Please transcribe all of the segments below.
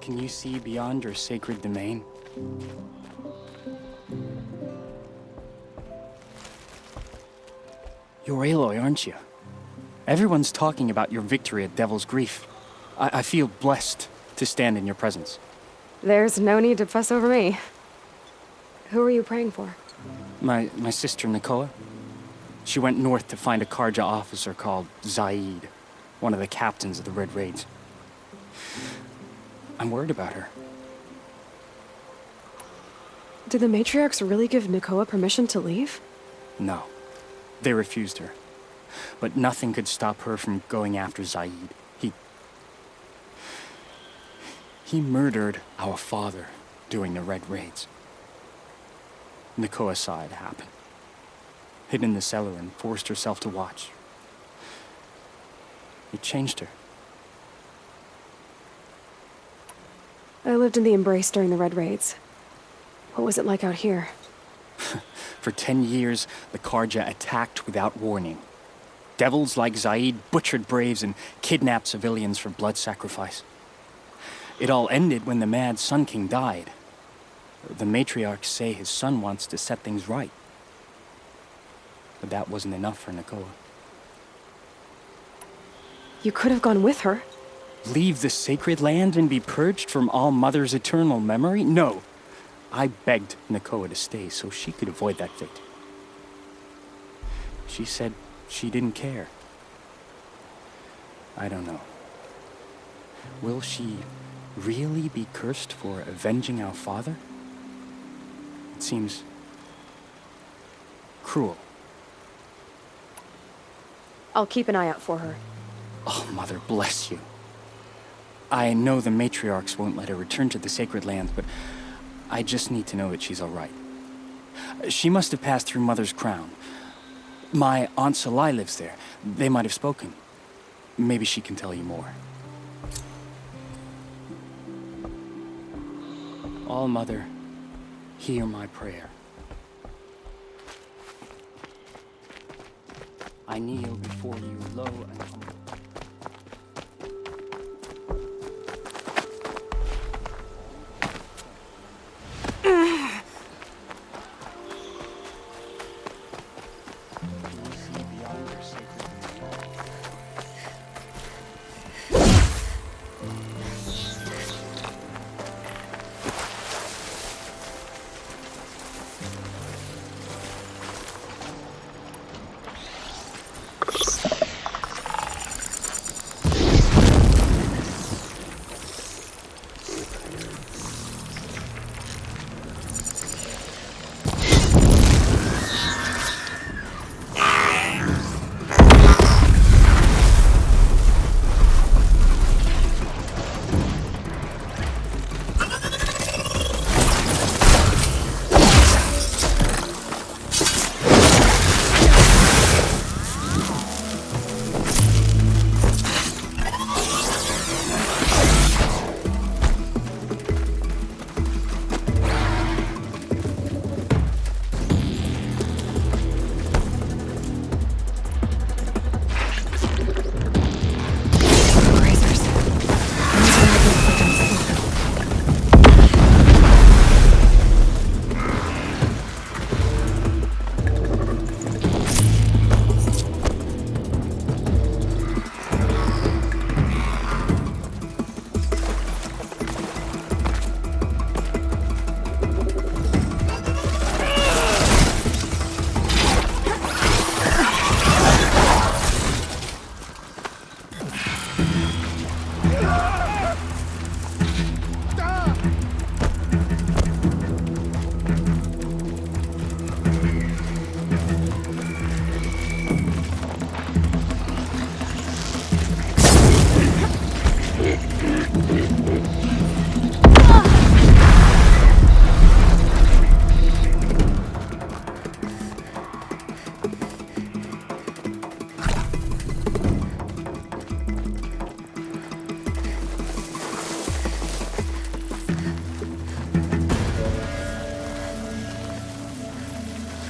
Can you see beyond your sacred domain? You're Aloy, aren't you? Everyone's talking about your victory at Devil's Grief. I feel blessed to stand in your presence. There's no need to fuss over me. Who are you praying for? My sister Nakoa. She went north to find a Carja officer called Zaid, one of the captains of the Red Raids. I'm worried about her. Did the matriarchs really give Nakoa permission to leave? No. They refused her. But nothing could stop her from going after Zaid. He murdered our father during the Red Raids. Nakoa saw it happen. Hid in the cellar and forced herself to watch. It changed her. I lived in the Embrace during the Red Raids. What was it like out here? For 10 years, the Carja attacked without warning. Devils like Zaid butchered braves and kidnapped civilians for blood sacrifice. It all ended when the mad Sun King died. The matriarchs say his son wants to set things right. But that wasn't enough for Nakoa. You could have gone with her. Leave the sacred land and be purged from All Mother's eternal memory? No. I begged Nakoa to stay so she could avoid that fate. She said she didn't care. I don't know. Will she really be cursed for avenging our father? It seems cruel. I'll keep an eye out for her. Oh, Mother, bless you. I know the matriarchs won't let her return to the sacred lands, but I just need to know that she's all right. She must have passed through Mother's crown. My Aunt Solai lives there. They might have spoken. Maybe she can tell you more. All Mother, hear my prayer. I kneel before you low and humble.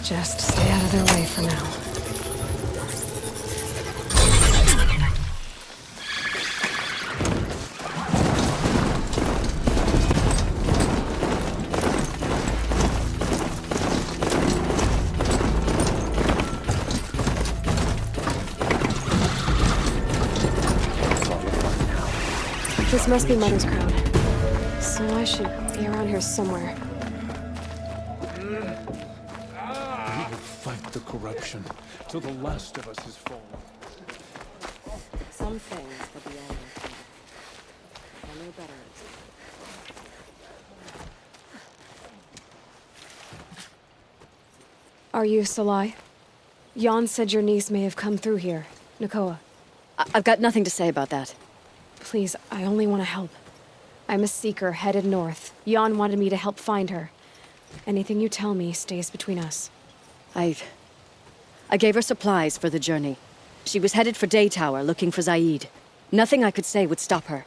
Just stay out of their way for now. This must be Mother's crown. So I should be around here somewhere. We will fight the corruption till the last of us is fallen. Some things will be all right. I know better. Are you Solai? Jan said your niece may have come through here. Nakoa. I've got nothing to say about that. Please, I only want to help. I'm a seeker headed north. Jan wanted me to help find her. Anything you tell me stays between us. I gave her supplies for the journey. She was headed for Daytower looking for Zaid. Nothing I could say would stop her.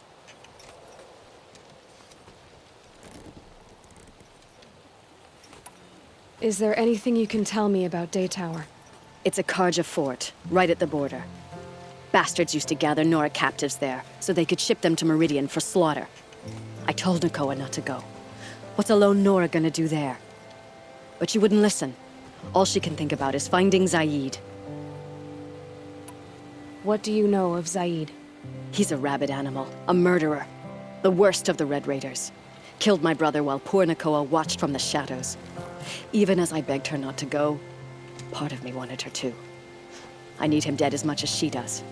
Is there anything you can tell me about Daytower? It's a Carja fort, right at the border. Bastards used to gather Nora captives there, so they could ship them to Meridian for slaughter. I told Nakoa not to go. What's a lone Nora gonna do there? But she wouldn't listen. All she can think about is finding Zaid. What do you know of Zaid? He's a rabid animal, a murderer. The worst of the Red Raiders. Killed my brother while poor Nakoa watched from the shadows. Even as I begged her not to go, part of me wanted her to. I need him dead as much as she does.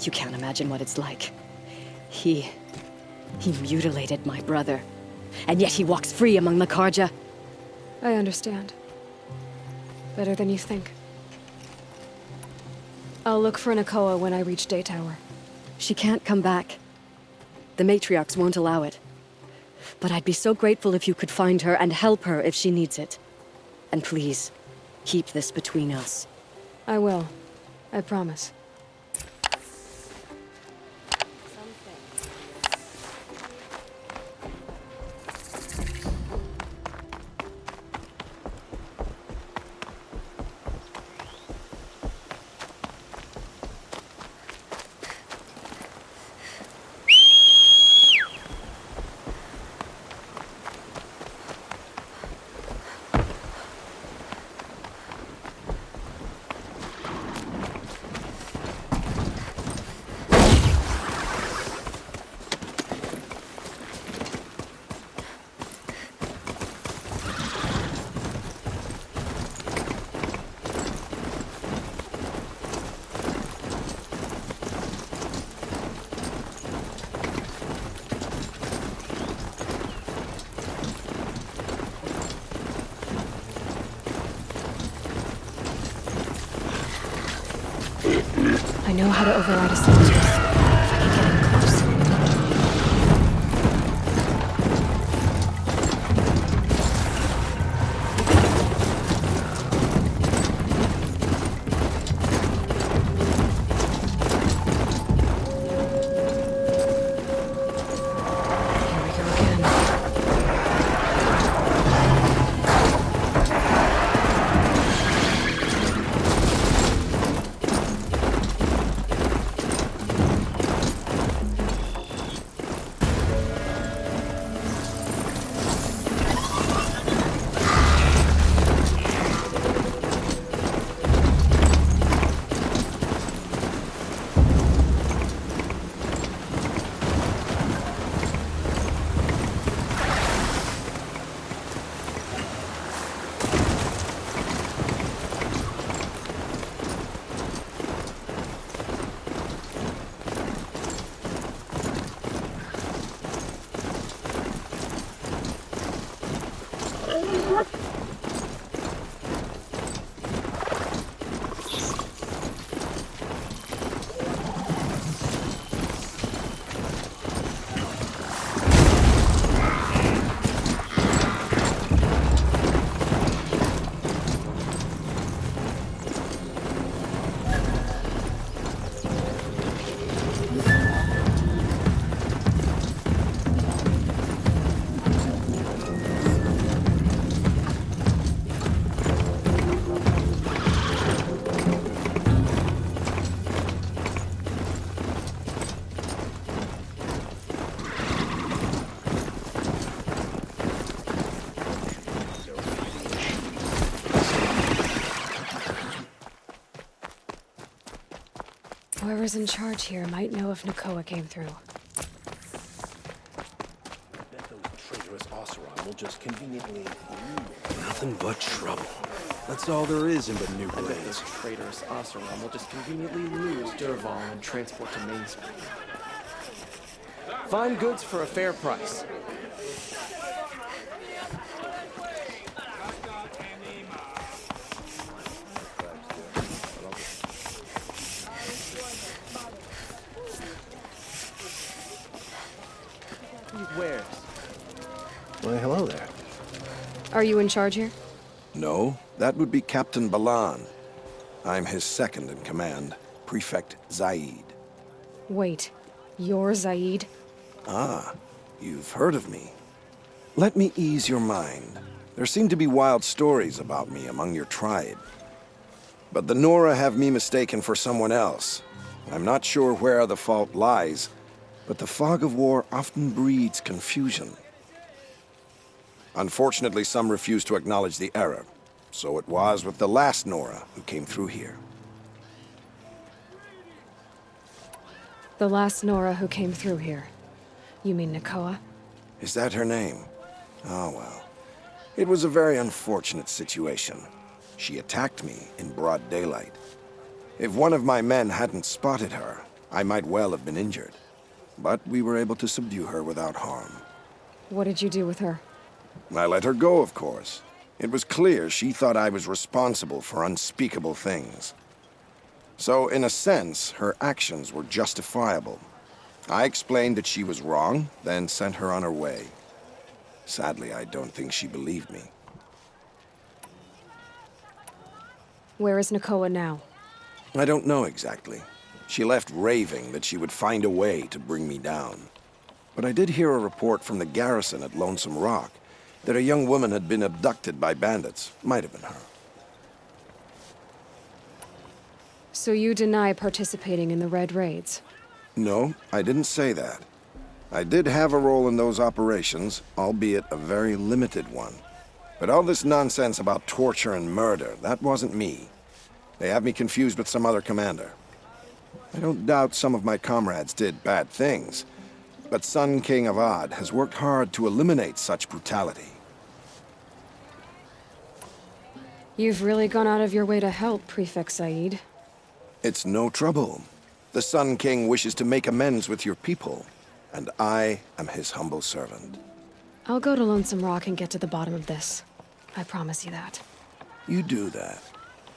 You can't imagine what it's like. He mutilated my brother. And yet he walks free among the Carja. I understand. Better than you think. I'll look for Nakoa when I reach Daytower. She can't come back. The matriarchs won't allow it. But I'd be so grateful if you could find her and help her if she needs it. And please, keep this between us. I will. I promise. I know how to override a sentence. If I can get in close. Here we go again. Whoever's in charge here might know if Nakoa came through. will just conveniently... Nothing but trouble. That's all there is in the new I bet blades. this traitorous Oseram will just conveniently lose Durval and transport to Main Street. Fine goods for a fair price. Wares. Why, hello there. Are you in charge here? No, that would be Captain Balan. I'm his second in command, Prefect Zaid. Wait, you're Zaid? Ah, you've heard of me. Let me ease your mind. There seem to be wild stories about me among your tribe. But the Nora have me mistaken for someone else. I'm not sure where the fault lies, but the fog of war often breeds confusion. Unfortunately, some refuse to acknowledge the error. So it was with the last Nora who came through here. The last Nora who came through here. You mean Nakoa? Is that her name? Oh, well. It was a very unfortunate situation. She attacked me in broad daylight. If one of my men hadn't spotted her, I might well have been injured. But we were able to subdue her without harm. What did you do with her? I let her go, of course. It was clear she thought I was responsible for unspeakable things. So, in a sense, her actions were justifiable. I explained that she was wrong, then sent her on her way. Sadly, I don't think she believed me. Where is Nakoa now? I don't know exactly. She left raving that she would find a way to bring me down. But I did hear a report from the garrison at Lonesome Rock that a young woman had been abducted by bandits. Might have been her. So you deny participating in the Red Raids? No, I didn't say that. I did have a role in those operations, albeit a very limited one. But all this nonsense about torture and murder, that wasn't me. They have me confused with some other commander. I don't doubt some of my comrades did bad things, but Sun King Avad has worked hard to eliminate such brutality. You've really gone out of your way to help, Prefect Zaid. It's no trouble. The Sun King wishes to make amends with your people, and I am his humble servant. I'll go to Lonesome Rock and get to the bottom of this. I promise you that. You do that.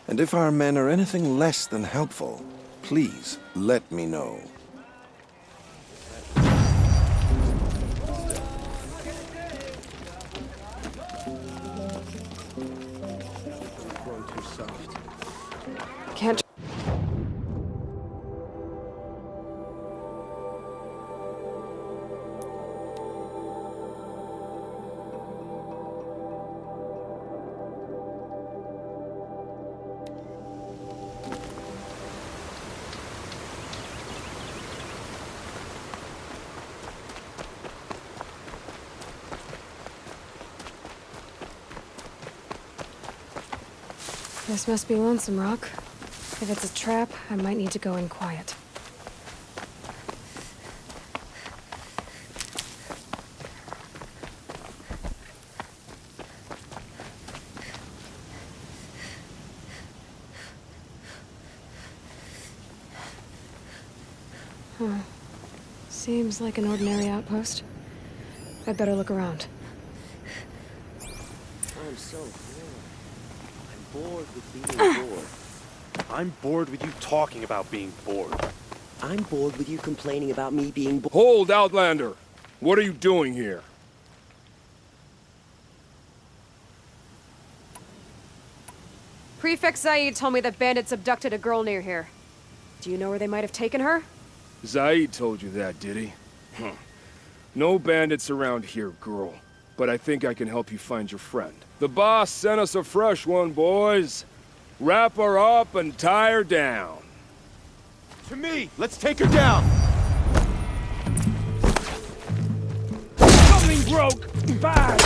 And if our men are anything less than helpful, please let me know. Can't... This must be Lonesome Rock. If it's a trap, I might need to go in quiet. Huh. Seems like an ordinary outpost. I'd better look around. I'm so bored. I'm bored with being bored. I'm bored with you talking about being bored. I'm bored with you complaining about me being bored. Hold, Outlander! What are you doing here? Prefect Zaid told me that bandits abducted a girl near here. Do you know where they might have taken her? Zaid told you that, did he? Huh. No bandits around here, girl. But I think I can help you find your friend. The boss sent us a fresh one, boys. Wrap her up and tie her down. To me! Let's take her down! Something broke! Bad!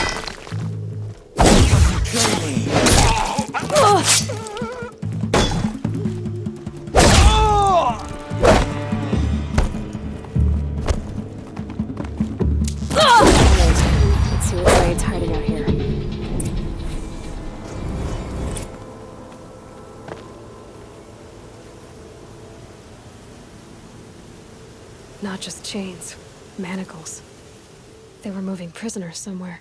Let's see what Zaid's hiding out Not just chains, manacles. They were moving prisoners somewhere.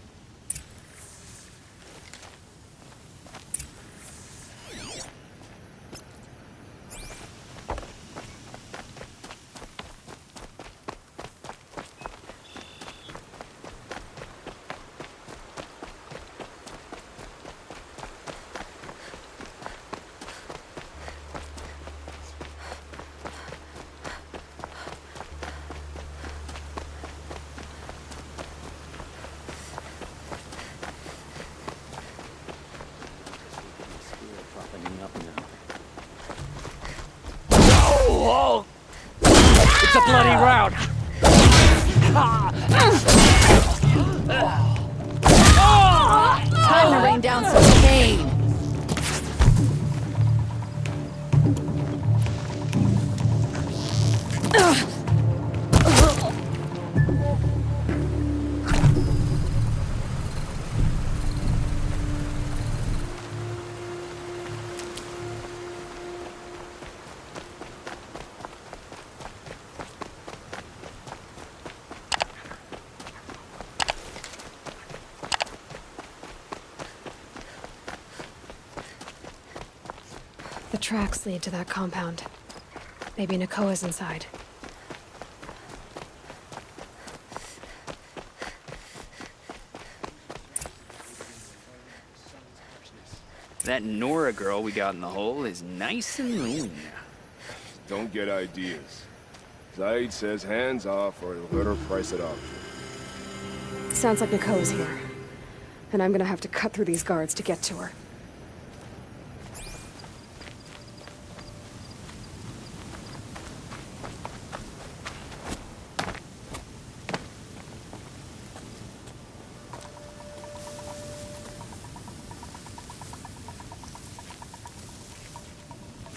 It's a bloody rout! Time to rain down some pain. The tracks lead to that compound. Maybe Nakoa's inside. That Nora girl we got in the hole is nice and lean. Don't get ideas. Zaid says hands off or he'll let her price it out. Sounds like Nakoa's here. And I'm gonna have to cut through these guards to get to her.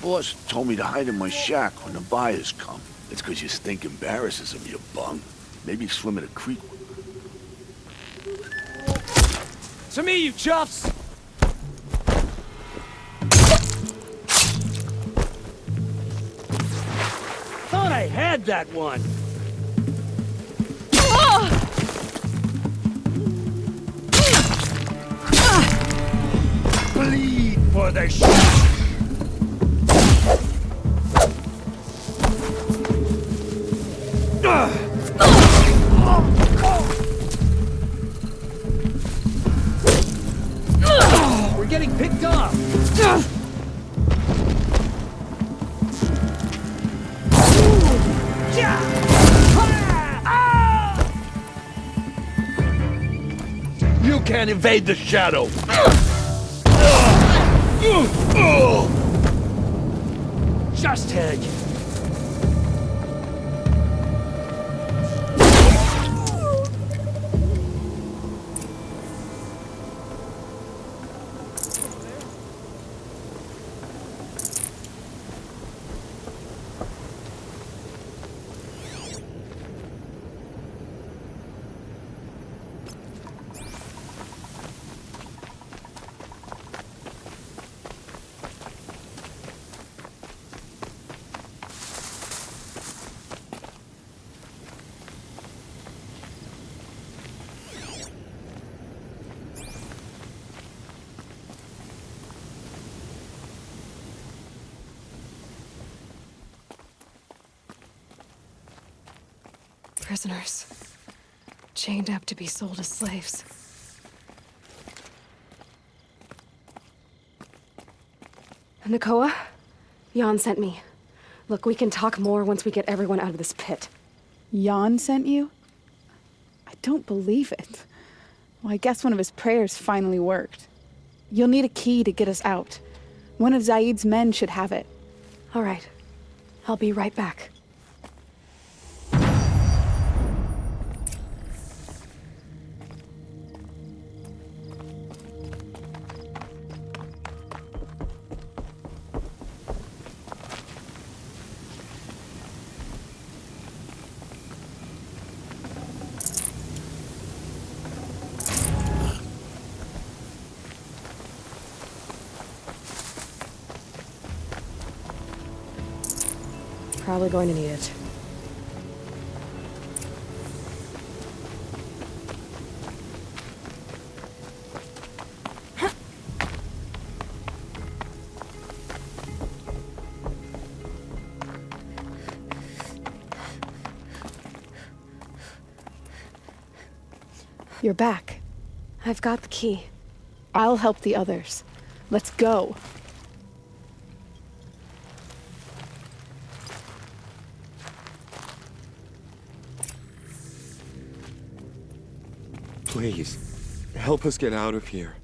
Boss told me to hide in my shack when the buyers come. It's 'cause you stink embarrasses him, you bum. Maybe swim in a creek. To me, you chuffs! Thought I had that one! Bleed for the shit! We're getting picked off! You can't evade the shadow! Just head! Prisoners. Chained up to be sold as slaves. Nakoa? Jan sent me. Look, we can talk more once we get everyone out of this pit. Jan sent you? I don't believe it. Well, I guess one of his prayers finally worked. You'll need a key to get us out. One of Zaid's men should have it. All right. I'll be right back. Probably going to need it. You're back. I've got the key. I'll help the others. Let's go. Please, help us get out of here.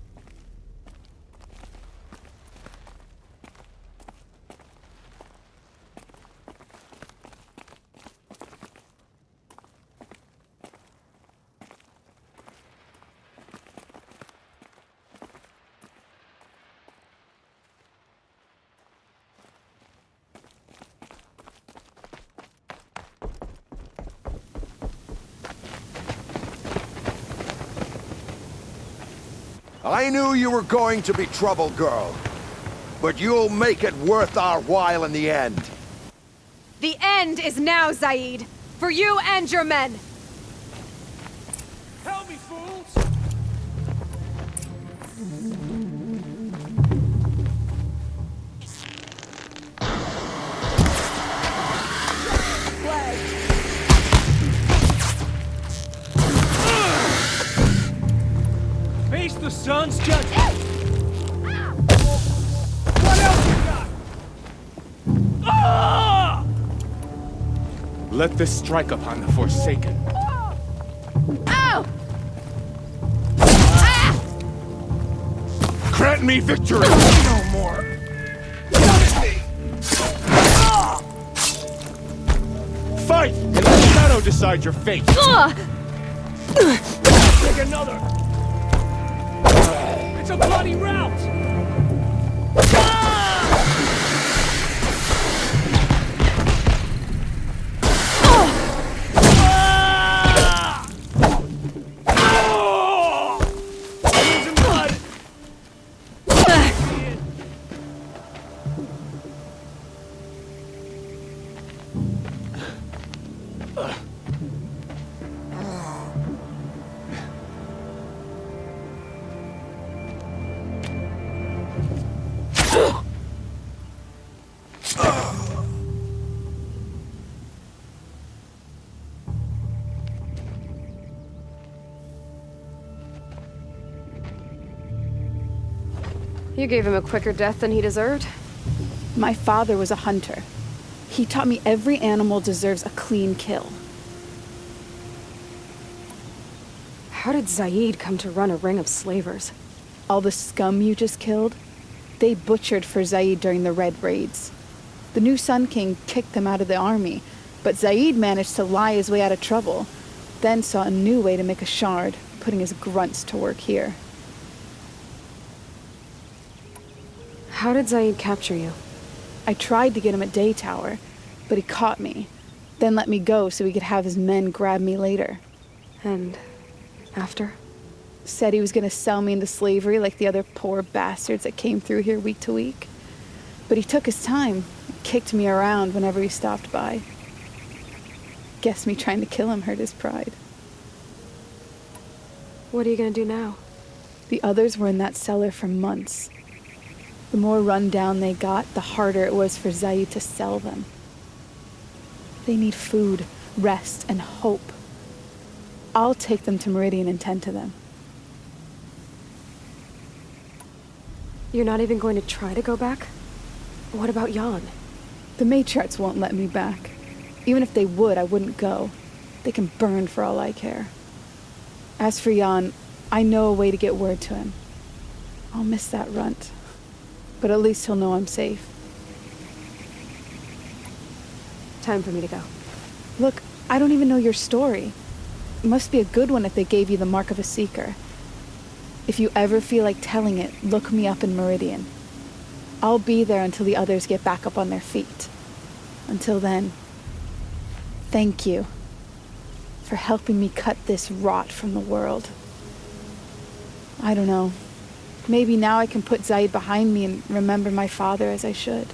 I knew you were going to be trouble, girl. But you'll make it worth our while in the end. The end is now, Zaid! For you and your men! Help me, fools! Face the sun's judgment! What else you got? Ah! Let this strike upon the Forsaken. Ow! Grant me victory! No more! Fight! And let the shadow decide your fate! Take another! It's a bloody rout! Losing blood! You gave him a quicker death than he deserved. My father was a hunter. He taught me every animal deserves a clean kill. How did Zaid come to run a ring of slavers? All the scum you just killed, they butchered for Zaid during the Red Raids. The new Sun King kicked them out of the army, but Zaid managed to lie his way out of trouble, then saw a new way to make a shard, putting his grunts to work here. How did Zaid capture you? I tried to get him at Daytower, but he caught me, then let me go so he could have his men grab me later. And after? Said he was gonna sell me into slavery like the other poor bastards that came through here week to week. But he took his time, kicked me around whenever he stopped by. Guess me trying to kill him hurt his pride. What are you gonna do now? The others were in that cellar for months. The more run down they got, the harder it was for Zaid to sell them. They need food, rest, and hope. I'll take them to Meridian and tend to them. You're not even going to try to go back? What about Jan? The matriarchs won't let me back. Even if they would, I wouldn't go. They can burn for all I care. As for Jan, I know a way to get word to him. I'll miss that runt. But at least he'll know I'm safe. Time for me to go. Look, I don't even know your story. It must be a good one if they gave you the mark of a seeker. If you ever feel like telling it, look me up in Meridian. I'll be there until the others get back up on their feet. Until then, thank you for helping me cut this rot from the world. I don't know. Maybe now I can put Zaid behind me and remember my father as I should.